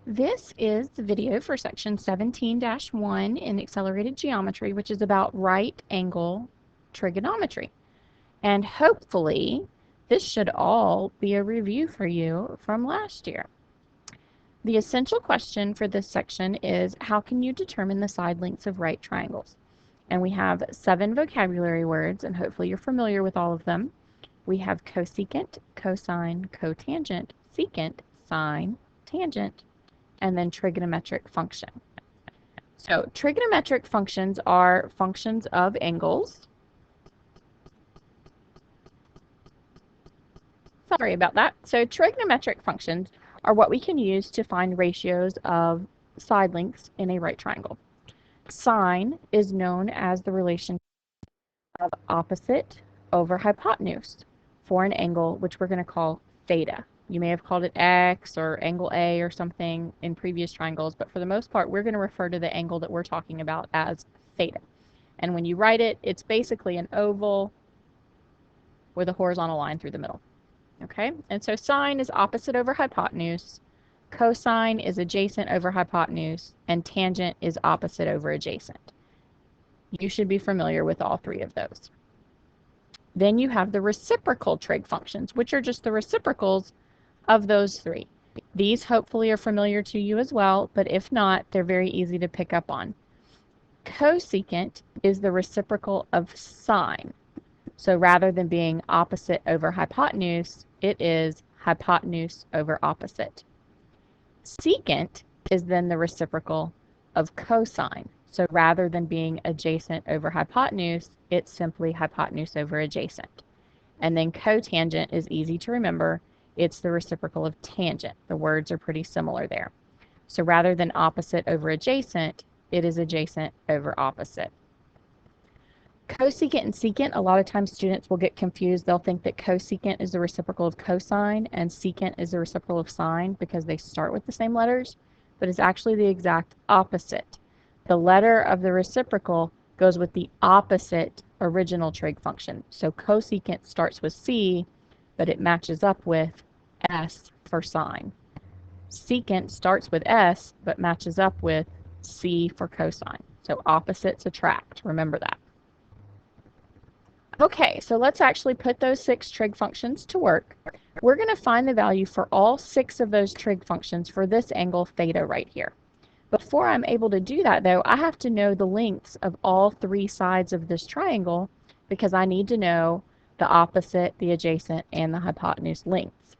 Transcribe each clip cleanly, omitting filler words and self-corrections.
This is the video for section 17-1 in accelerated geometry, which is about right angle trigonometry. And hopefully, this should all be a review for you from last year. The essential question for this section is, how can you determine the side lengths of right triangles? And we have 7 vocabulary words, and hopefully you're familiar with all of them. We have cosecant, cosine, cotangent, secant, sine, tangent, and then trigonometric function. So trigonometric functions are functions of angles. Sorry about that. So trigonometric functions are what we can use to find ratios of side lengths in a right triangle. Sine is known as the relation of opposite over hypotenuse for an angle, which we're going to call theta. You may have called it X or angle A or something in previous triangles, but for the most part, we're going to refer to the angle that we're talking about as theta. And when you write it, it's basically an oval with a horizontal line through the middle. Okay, and so sine is opposite over hypotenuse, cosine is adjacent over hypotenuse, and tangent is opposite over adjacent. You should be familiar with all 3 of those. Then you have the reciprocal trig functions, which are just the reciprocals of those 3. These hopefully are familiar to you as well, but if not, they're very easy to pick up on. Cosecant is the reciprocal of sine. So rather than being opposite over hypotenuse, it is hypotenuse over opposite. Secant is then the reciprocal of cosine. So rather than being adjacent over hypotenuse, it's simply hypotenuse over adjacent. And then cotangent is easy to remember. It's the reciprocal of tangent. The words are pretty similar there. So rather than opposite over adjacent, it is adjacent over opposite. Cosecant and secant, a lot of times students will get confused. They'll think that cosecant is the reciprocal of cosine and secant is the reciprocal of sine because they start with the same letters, but it's actually the exact opposite. The letter of the reciprocal goes with the opposite original trig function. So cosecant starts with C, but it matches up with S for sine. Secant starts with S, but matches up with C for cosine. So opposites attract. Remember that. Okay, so let's actually put those 6 trig functions to work. We're going to find the value for all 6 of those trig functions for this angle theta right here. Before I'm able to do that, though, I have to know the lengths of all 3 sides of this triangle because I need to know the opposite, the adjacent, and the hypotenuse lengths.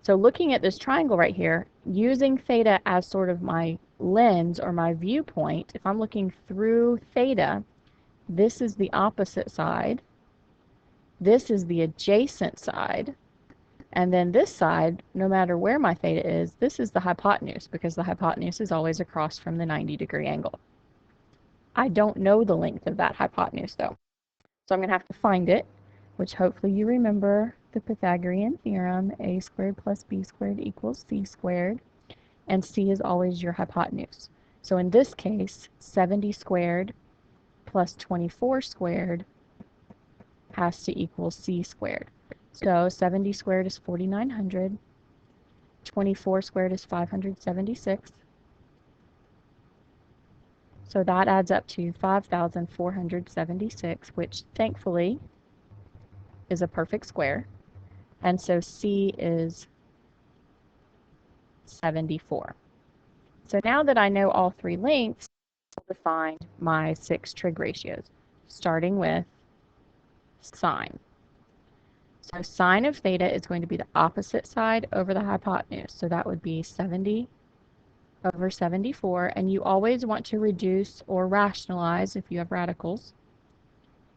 So looking at this triangle right here, using theta as sort of my lens or my viewpoint, if I'm looking through theta, this is the opposite side, this is the adjacent side, and then this side, no matter where my theta is, this is the hypotenuse because the hypotenuse is always across from the 90-degree angle. I don't know the length of that hypotenuse though. So I'm going to have to find it, which hopefully you remember the Pythagorean theorem, a squared plus b squared equals c squared, and c is always your hypotenuse. So in this case, 70 squared plus 24 squared has to equal c squared. So 70 squared is 4,900. 24 squared is 576. So that adds up to 5,476, which thankfully is a perfect square. And so C is 74. So now that I know all 3 lengths, I'll find my 6 trig ratios, starting with sine. So sine of theta is going to be the opposite side over the hypotenuse. So that would be 70 over 74. And you always want to reduce or rationalize, if you have radicals,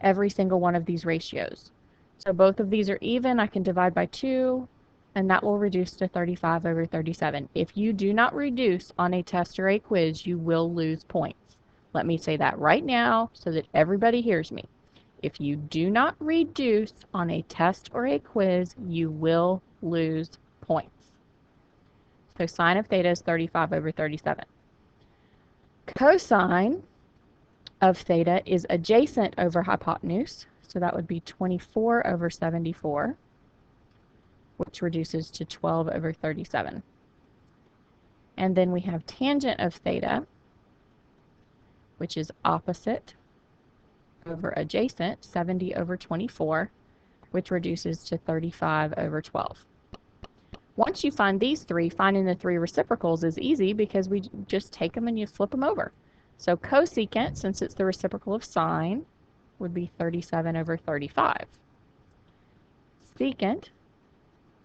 every single one of these ratios. So both of these are even. I can divide by 2, and that will reduce to 35 over 37. If you do not reduce on a test or a quiz, you will lose points. Let me say that right now so that everybody hears me. If you do not reduce on a test or a quiz, you will lose points. So sine of theta is 35 over 37. Cosine of theta is adjacent over hypotenuse, so that would be 24 over 74, which reduces to 12 over 37. And then we have tangent of theta, which is opposite over adjacent, 70 over 24, which reduces to 35 over 12. Once you find these three, finding the three reciprocals is easy because we just take them and you flip them over. So cosecant, since it's the reciprocal of sine, would be 37 over 35. Secant,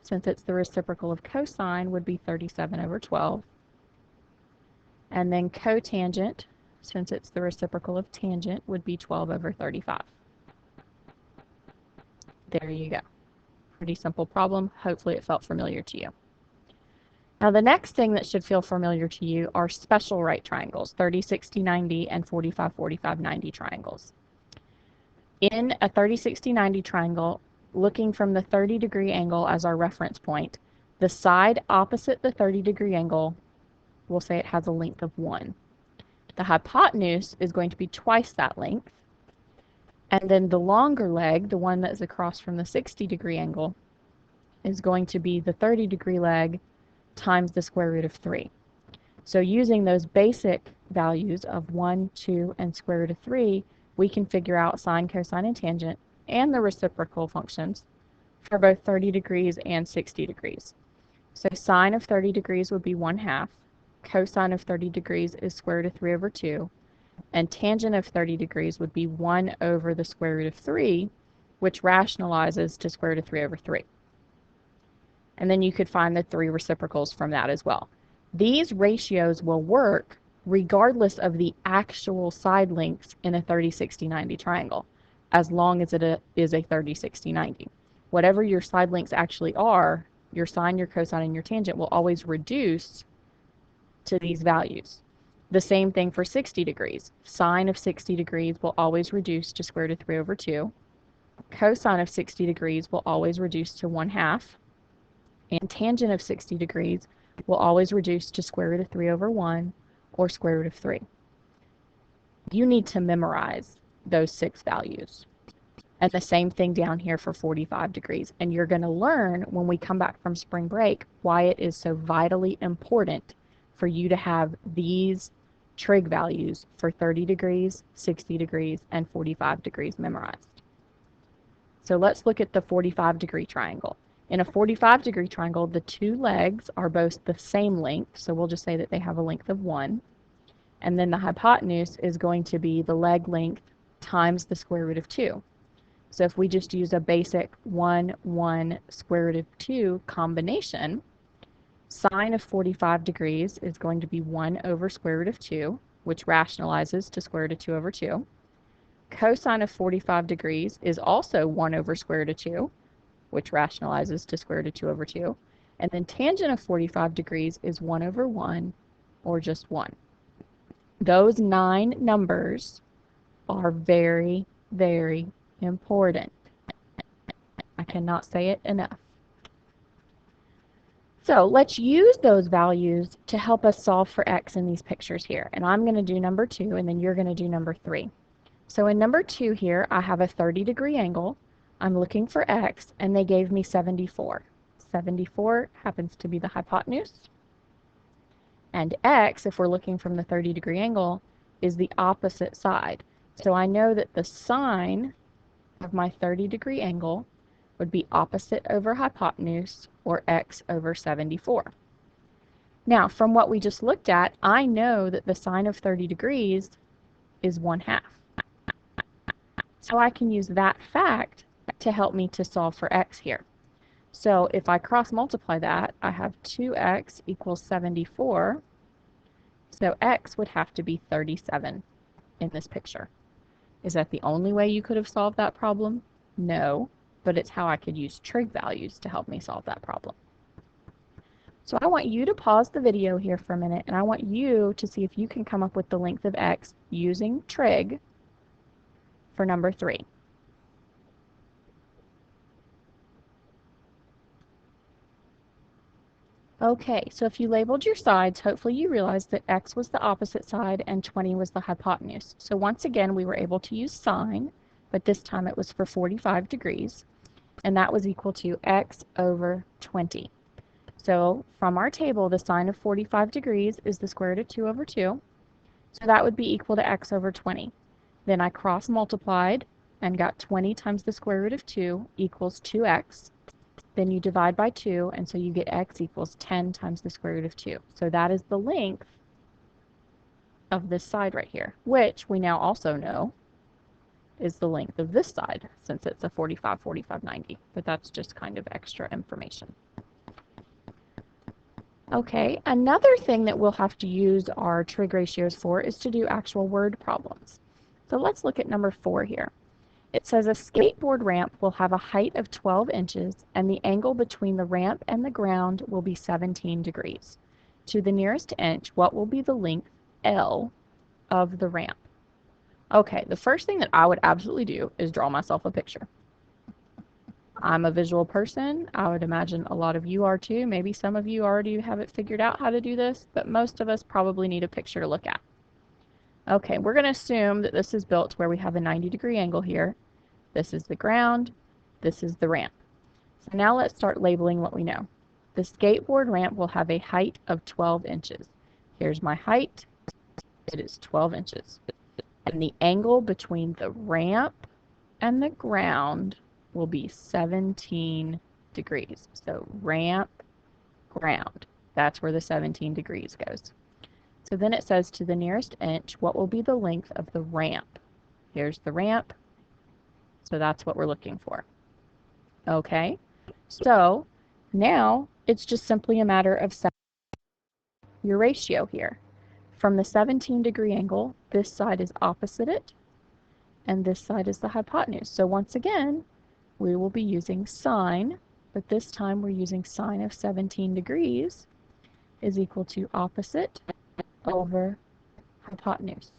since it's the reciprocal of cosine, would be 37 over 12. And then cotangent, since it's the reciprocal of tangent, would be 12 over 35. There you go. Pretty simple problem. Hopefully it felt familiar to you. Now the next thing that should feel familiar to you are special right triangles, 30, 60, 90, and 45, 45, 90 triangles. In a 30, 60, 90 triangle, looking from the 30-degree angle as our reference point, the side opposite the 30-degree angle, we'll say it has a length of 1. The hypotenuse is going to be twice that length. And then the longer leg, the one that's across from the 60-degree angle, is going to be the 30-degree leg times the square root of 3. So using those basic values of 1, 2, and square root of 3, we can figure out sine, cosine, and tangent, and the reciprocal functions for both 30 degrees and 60 degrees. So sine of 30 degrees would be 1/2. Cosine of 30 degrees is square root of 3 over 2. And tangent of 30 degrees would be 1 over the square root of 3, which rationalizes to square root of 3 over 3. And then you could find the three reciprocals from that as well. These ratios will work regardless of the actual side lengths in a 30, 60, 90 triangle, as long as it is a 30, 60, 90. Whatever your side lengths actually are, your sine, your cosine, and your tangent will always reduce to these values. The same thing for 60 degrees. Sine of 60 degrees will always reduce to square root of 3 over 2. Cosine of 60 degrees will always reduce to 1/2. And tangent of 60 degrees will always reduce to square root of 3 over 1 or square root of 3. You need to memorize those 6 values. And the same thing down here for 45 degrees. And you're going to learn when we come back from spring break why it is so vitally important for you to have these trig values for 30 degrees, 60 degrees, and 45 degrees memorized. So let's look at the 45-degree triangle. In a 45-degree triangle, the two legs are both the same length, so we'll just say that they have a length of 1. And then the hypotenuse is going to be the leg length times the square root of 2. So if we just use a basic 1, 1, square root of 2 combination, sine of 45 degrees is going to be 1 over square root of 2, which rationalizes to square root of 2 over 2. Cosine of 45 degrees is also 1 over square root of 2, which rationalizes to square root of 2 over 2. And then tangent of 45 degrees is 1 over 1, or just 1. Those 9 numbers are very, very important. I cannot say it enough. So let's use those values to help us solve for x in these pictures here. And I'm going to do number 2, and then you're going to do number 3. So in number 2 here, I have a 30-degree angle. I'm looking for x, and they gave me 74. 74 happens to be the hypotenuse. And x, if we're looking from the 30-degree angle, is the opposite side. So I know that the sine of my 30-degree angle would be opposite over hypotenuse, or x over 74. Now, from what we just looked at, I know that the sine of 30 degrees is 1/2. So I can use that fact to help me to solve for x here. So if I cross multiply that, I have 2x equals 74. So x would have to be 37 in this picture. Is that the only way you could have solved that problem? No, but it's how I could use trig values to help me solve that problem. So I want you to pause the video here for a minute, and I want you to see if you can come up with the length of x using trig for number 3. Okay, so if you labeled your sides, hopefully you realized that x was the opposite side and 20 was the hypotenuse. So once again, we were able to use sine, but this time it was for 45 degrees, and that was equal to x over 20. So from our table, the sine of 45 degrees is the square root of 2 over 2. So that would be equal to x over 20. Then I cross multiplied and got 20 times the square root of 2 equals 2x. Then you divide by 2, and so you get x equals 10 times the square root of 2. So that is the length of this side right here, which we now also know is the length of this side, since it's a 45, 45, 90. But that's just kind of extra information. Okay, another thing that we'll have to use our trig ratios for is to do actual word problems. So let's look at number 4 here. It says a skateboard ramp will have a height of 12 inches and the angle between the ramp and the ground will be 17 degrees. To the nearest inch, what will be the length L of the ramp? Okay, the first thing that I would absolutely do is draw myself a picture. I'm a visual person. I would imagine a lot of you are too. Maybe some of you already have it figured out how to do this, but most of us probably need a picture to look at. Okay, we're going to assume that this is built where we have a 90-degree angle here. This is the ground. This is the ramp. So now let's start labeling what we know. The skateboard ramp will have a height of 12 inches. Here's my height. It is 12 inches. And the angle between the ramp and the ground will be 17 degrees. So ramp, ground. That's where the 17 degrees goes. So then it says to the nearest inch, what will be the length of the ramp? Here's the ramp. So that's what we're looking for. Okay, so now it's just simply a matter of setting your ratio here. From the 17-degree angle, this side is opposite it, and this side is the hypotenuse. So once again, we will be using sine, but this time we're using sine of 17 degrees is equal to opposite over hypotenuse.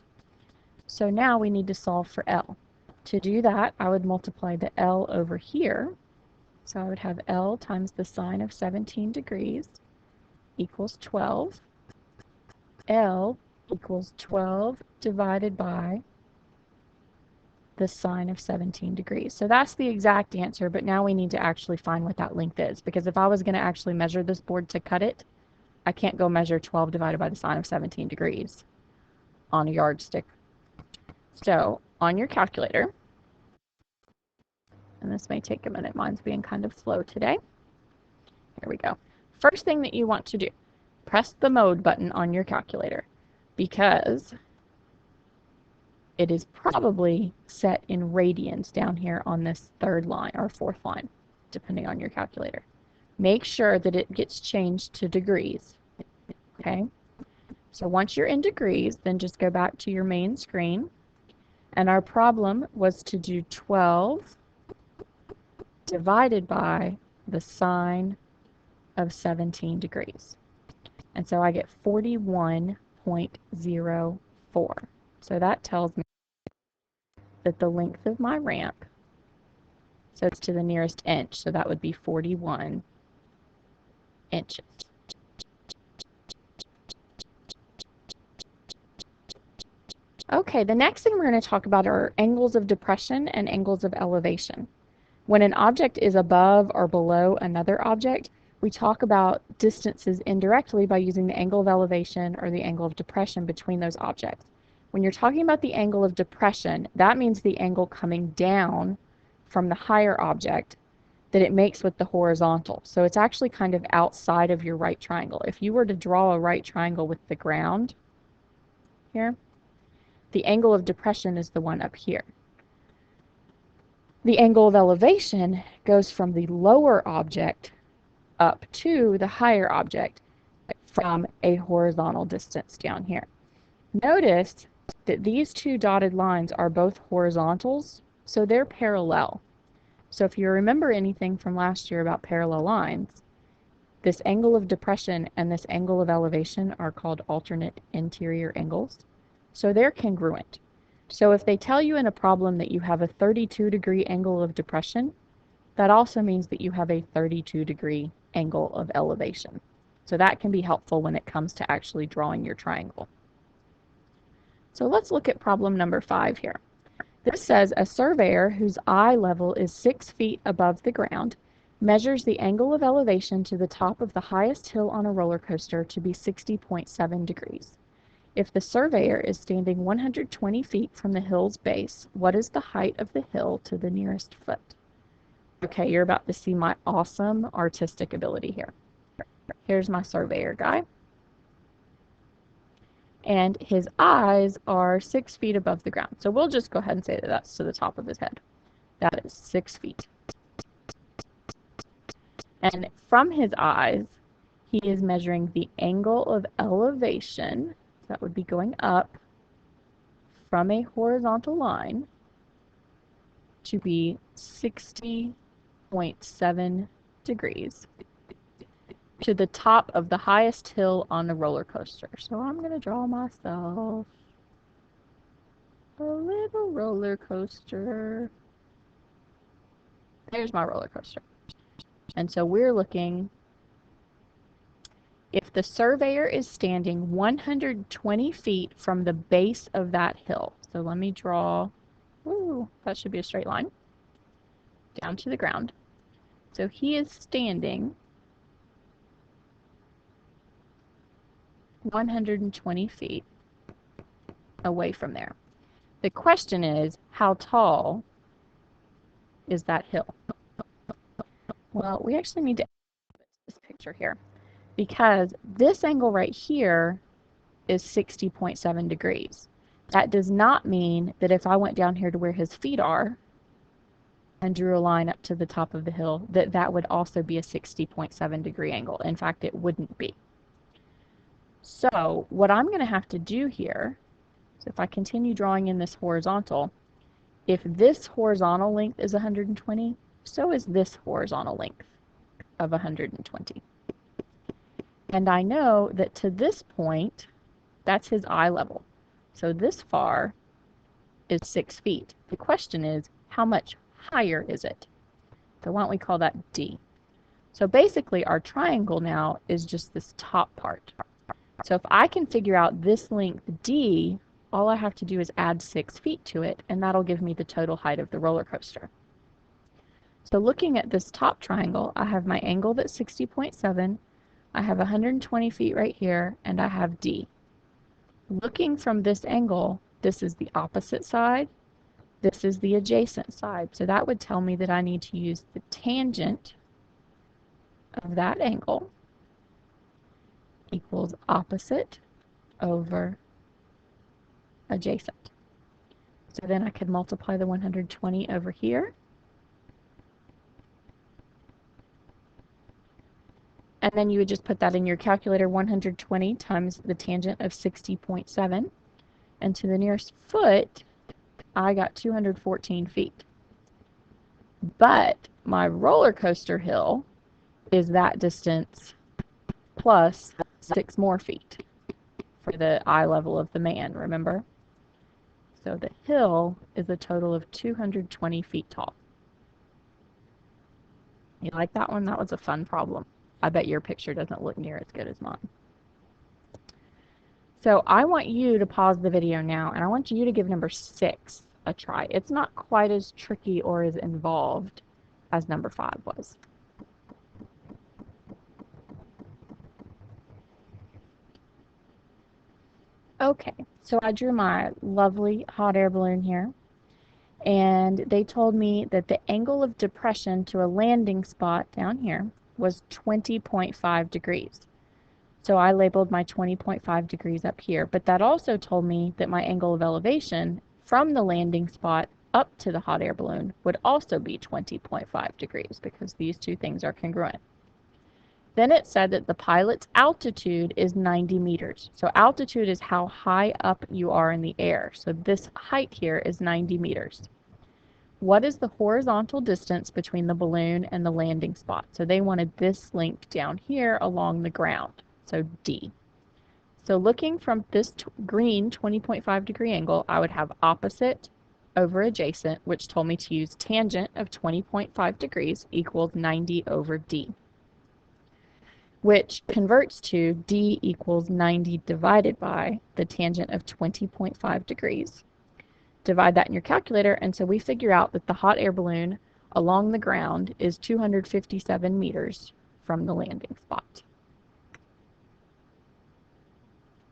So now we need to solve for L. To do that, I would multiply the L over here. So I would have L times the sine of 17 degrees equals 12. L equals 12 divided by the sine of 17 degrees. So that's the exact answer, but now we need to actually find what that length is, because if I was going to actually measure this board to cut it, I can't go measure 12 divided by the sine of 17 degrees on a yardstick. So on your calculator, and this may take a minute, mine's being kind of slow today. Here we go. First thing that you want to do, press the mode button on your calculator, because it is probably set in radians down here on this third line or fourth line, depending on your calculator. Make sure that it gets changed to degrees. Okay? So once you're in degrees, then just go back to your main screen. And our problem was to do 12 divided by the sine of 17 degrees. And so I get 41.04. So that tells me that the length of my ramp, so it's to the nearest inch, so that would be 41 inches. Okay, the next thing we're going to talk about are angles of depression and angles of elevation. When an object is above or below another object, we talk about distances indirectly by using the angle of elevation or the angle of depression between those objects. When you're talking about the angle of depression, that means the angle coming down from the higher object that it makes with the horizontal. So it's actually kind of outside of your right triangle. If you were to draw a right triangle with the ground here, the angle of depression is the one up here. The angle of elevation goes from the lower object up to the higher object from a horizontal distance down here. Notice that these two dotted lines are both horizontals, so they're parallel. So if you remember anything from last year about parallel lines, this angle of depression and this angle of elevation are called alternate interior angles. So they're congruent. So if they tell you in a problem that you have a 32-degree angle of depression, that also means that you have a 32-degree angle of elevation. So that can be helpful when it comes to actually drawing your triangle. So let's look at problem number 5 here. This says a surveyor whose eye level is 6 feet above the ground measures the angle of elevation to the top of the highest hill on a roller coaster to be 60.7 degrees. If the surveyor is standing 120 feet from the hill's base, what is the height of the hill to the nearest foot? Okay, you're about to see my awesome artistic ability here. Here's my surveyor guy. And his eyes are 6 feet above the ground. So we'll just go ahead and say that that's to the top of his head. That is 6 feet. And from his eyes, he is measuring the angle of elevation, that would be going up from a horizontal line, to be 60.7 degrees to the top of the highest hill on the roller coaster. So I'm going to draw myself a little roller coaster. There's my roller coaster. And so we're looking, if the surveyor is standing 120 feet from the base of that hill. So let me draw, ooh, that should be a straight line, down to the ground. So he is standing 120 feet away from there. The question is, how tall is that hill? Well, we actually need to add this picture here, because this angle right here is 60.7 degrees. That does not mean that if I went down here to where his feet are and drew a line up to the top of the hill, that that would also be a 60.7 degree angle. In fact, it wouldn't be. So what I'm going to have to do here, so if I continue drawing in this horizontal, if this horizontal length is 120, so is this horizontal length of 120. And I know that to this point, that's his eye level. So this far is 6 feet. The question is, how much higher is it? So why don't we call that D? So basically our triangle now is just this top part. So if I can figure out this length D, all I have to do is add 6 feet to it, and that'll give me the total height of the roller coaster. So looking at this top triangle, I have my angle that's 60.7, I have 120 feet right here, and I have D. Looking from this angle, this is the opposite side, this is the adjacent side. So that would tell me that I need to use the tangent of that angle equals opposite over adjacent. So then I could multiply the 120 over here. And then you would just put that in your calculator, 120 times the tangent of 60.7. And to the nearest foot, I got 214 feet. But my roller coaster hill is that distance plus 6 more feet for the eye level of the man, remember? So the hill is a total of 220 feet tall. You like that one? That was a fun problem. I bet your picture doesn't look near as good as mine. So I want you to pause the video now, and I want you to give number 6 a try. It's not quite as tricky or as involved as number 5 was. Okay, so I drew my lovely hot air balloon here, and they told me that the angle of depression to a landing spot down here was 20.5 degrees. So I labeled my 20.5 degrees up here, but that also told me that my angle of elevation from the landing spot up to the hot air balloon would also be 20.5 degrees, because these two things are congruent. Then it said that the pilot's altitude is 90 meters. So altitude is how high up you are in the air. So this height here is 90 meters. What is the horizontal distance between the balloon and the landing spot? So they wanted this length down here along the ground. So D. So looking from this green 20.5 degree angle, I would have opposite over adjacent, which told me to use tangent of 20.5 degrees equals 90 over D, which converts to D equals 90 divided by the tangent of 20.5 degrees. Divide that in your calculator, and so we figure out that the hot air balloon along the ground is 257 meters from the landing spot.